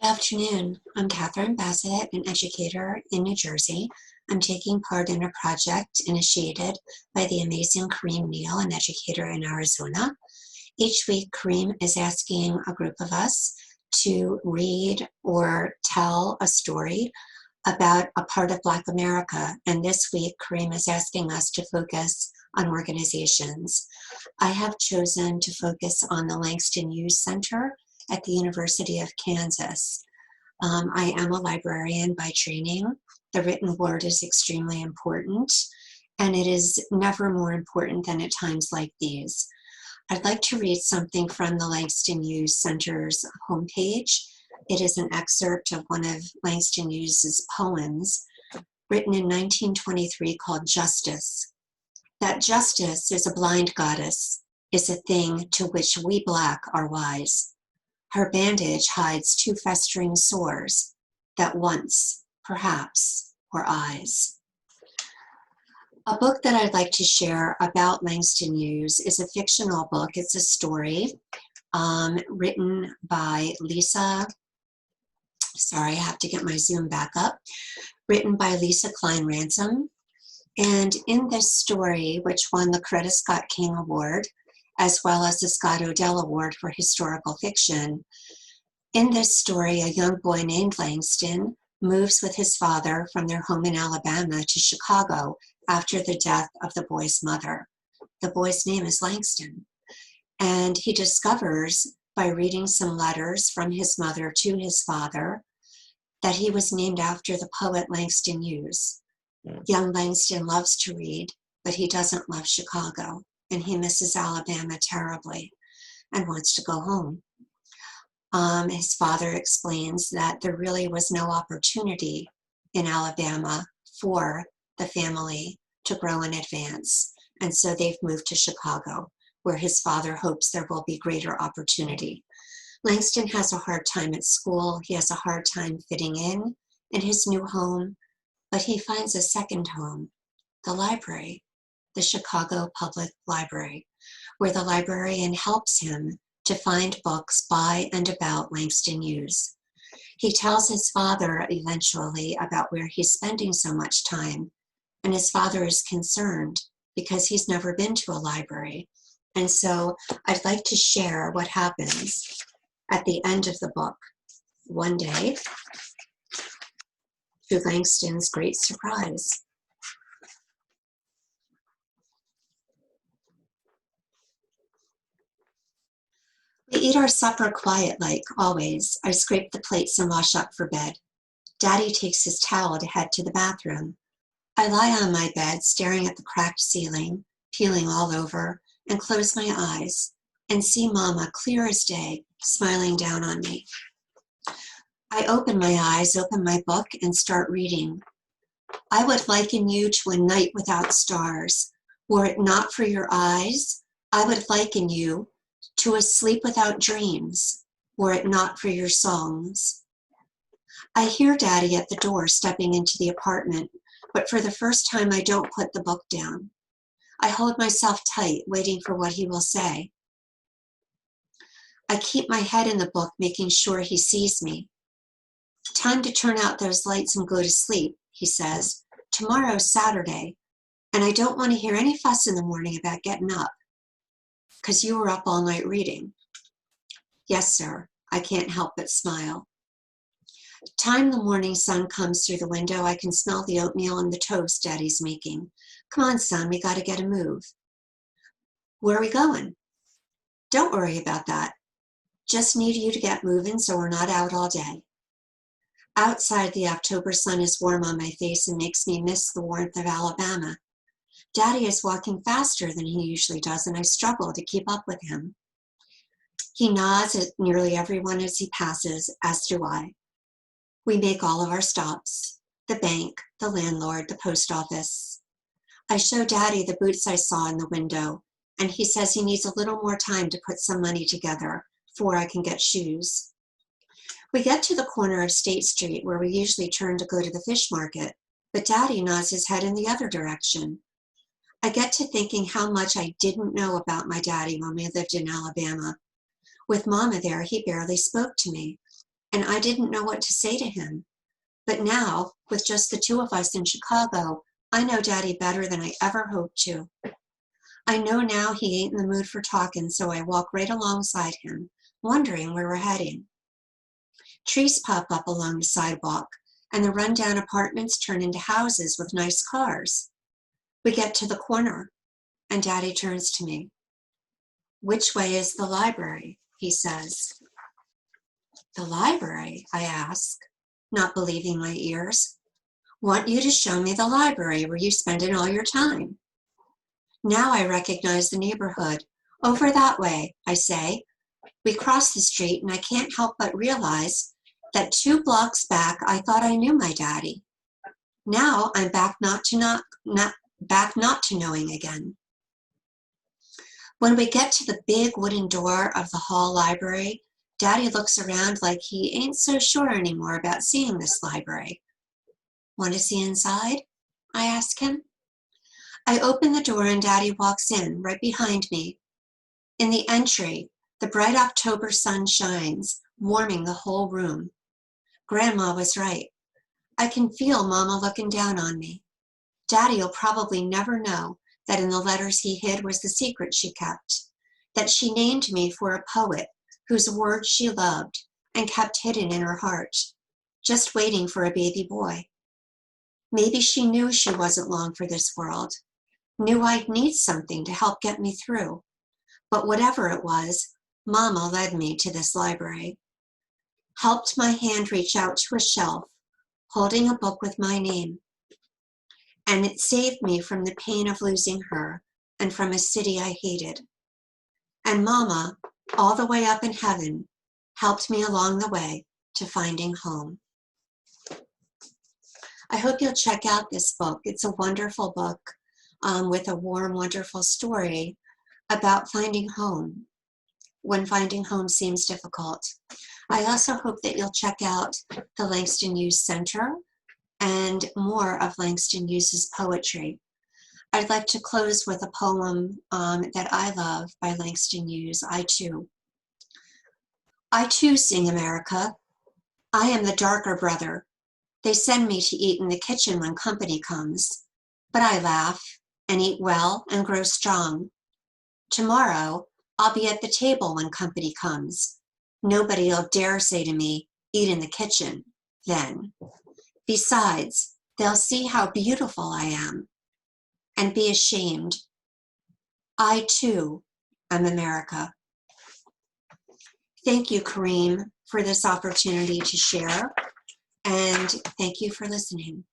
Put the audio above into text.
Afternoon. I'm Catherine Bassett, an educator in New Jersey. I'm taking part in a project initiated by the amazing Kareem Neal, an educator in Arizona. Each week, Kareem is asking a group of us to read or tell a story about a part of Black America. And this week, Kareem is asking us to focus on organizations. I have chosen to focus on the Langston Hughes Center at the University of Kansas. I am a librarian by training. The written word is extremely important, and it is never more important than at times like these. I'd like to read something from the Langston Hughes Center's homepage. It is an excerpt of one of Langston Hughes's poems, written in 1923, called Justice. That justice is a blind goddess, is a thing to which we Black are wise. Her bandage hides two festering sores that once, perhaps, were eyes. A book that I'd like to share about Langston Hughes is a fictional book. It's a story written by Lisa, sorry, I have to get my Zoom back up, written by Lisa Klein Ransom. And in this story, which won the Coretta Scott King Award, as well as the Scott Odell Award for Historical Fiction. In this story, a young boy named Langston moves with his father from their home in Alabama to Chicago after the death of the boy's mother. The boy's name is Langston, and he discovers by reading some letters from his mother to his father that he was named after the poet Langston Hughes. Young Langston loves to read, but he doesn't love Chicago. And he misses Alabama terribly and wants to go home. His father explains that there really was no opportunity in Alabama for the family to grow and advance. And so they've moved to Chicago, where his father hopes there will be greater opportunity. Langston has a hard time at school. He has a hard time fitting in his new home, but he finds a second home, the library. The Chicago Public Library, where the librarian helps him to find books by and about Langston Hughes. He tells his father eventually about where he's spending so much time, and his father is concerned because he's never been to a library. And so I'd like to share what happens at the end of the book. One day, to Langston's great surprise, we eat our supper quiet like always. I scrape the plates and wash up for bed. Daddy takes his towel to head to the bathroom. I lie on my bed, staring at the cracked ceiling, peeling all over, and close my eyes and see Mama, clear as day, smiling down on me. I open my eyes, open my book, and start reading. I would liken you to a night without stars. Were it not for your eyes, I would liken you to a sleep without dreams, were it not for your songs. I hear Daddy at the door stepping into the apartment, but for the first time I don't put the book down. I hold myself tight, waiting for what he will say. I keep my head in the book, making sure he sees me. Time to turn out those lights and go to sleep, he says. Tomorrow's Saturday, and I don't want to hear any fuss in the morning about getting up. Because you were up all night reading. Yes, sir. I can't help but smile. Time the morning sun comes through the window, I can smell the oatmeal and the toast Daddy's making. Come on, son, we got to get a move. Where are we going? Don't worry about that. Just need you to get moving so we're not out all day. Outside, the October sun is warm on my face and makes me miss the warmth of Alabama. Daddy is walking faster than he usually does, and I struggle to keep up with him. He nods at nearly everyone as he passes, as do I. We make all of our stops: the bank, the landlord, the post office. I show Daddy the boots I saw in the window, and he says he needs a little more time to put some money together before I can get shoes. We get to the corner of State Street, where we usually turn to go to the fish market, but Daddy nods his head in the other direction. I get to thinking how much I didn't know about my daddy when we lived in Alabama. With Mama there, he barely spoke to me, and I didn't know what to say to him. But now, with just the two of us in Chicago, I know Daddy better than I ever hoped to. I know now he ain't in the mood for talking, so I walk right alongside him, wondering where we're heading. Trees pop up along the sidewalk, and the rundown apartments turn into houses with nice cars. We get to the corner, and Daddy turns to me. "Which way is the library?" he says. "The library?" I ask, not believing my ears. "Want you to show me the library where you spending all your time." Now I recognize the neighborhood. "Over that way," I say. We cross the street, and I can't help but realize that 2 blocks back I thought I knew my daddy. Now I'm back not to knowing again. When we get to the big wooden door of the hall library, Daddy looks around like he ain't so sure anymore about seeing this library. "Want to see inside?" I ask him. I open the door and Daddy walks in, right behind me. In the entry, the bright October sun shines, warming the whole room. Grandma was right. I can feel Mama looking down on me. Daddy'll probably never know that in the letters he hid was the secret she kept, that she named me for a poet whose words she loved and kept hidden in her heart, just waiting for a baby boy. Maybe she knew she wasn't long for this world, knew I'd need something to help get me through. But whatever it was, Mama led me to this library, helped my hand reach out to a shelf, holding a book with my name. And it saved me from the pain of losing her and from a city I hated. And Mama, all the way up in heaven, helped me along the way to finding home. I hope you'll check out this book. It's a wonderful book with a warm, wonderful story about finding home when finding home seems difficult. I also hope that you'll check out the Langston Hughes Center and more of Langston Hughes's poetry. I'd like to close with a poem that I love by Langston Hughes, I Too. I too sing America. I am the darker brother. They send me to eat in the kitchen when company comes, but I laugh and eat well and grow strong. Tomorrow, I'll be at the table when company comes. Nobody'll dare say to me, "Eat in the kitchen," then. Besides, they'll see how beautiful I am and be ashamed. I, too, am America. Thank you, Kareem, for this opportunity to share, and thank you for listening.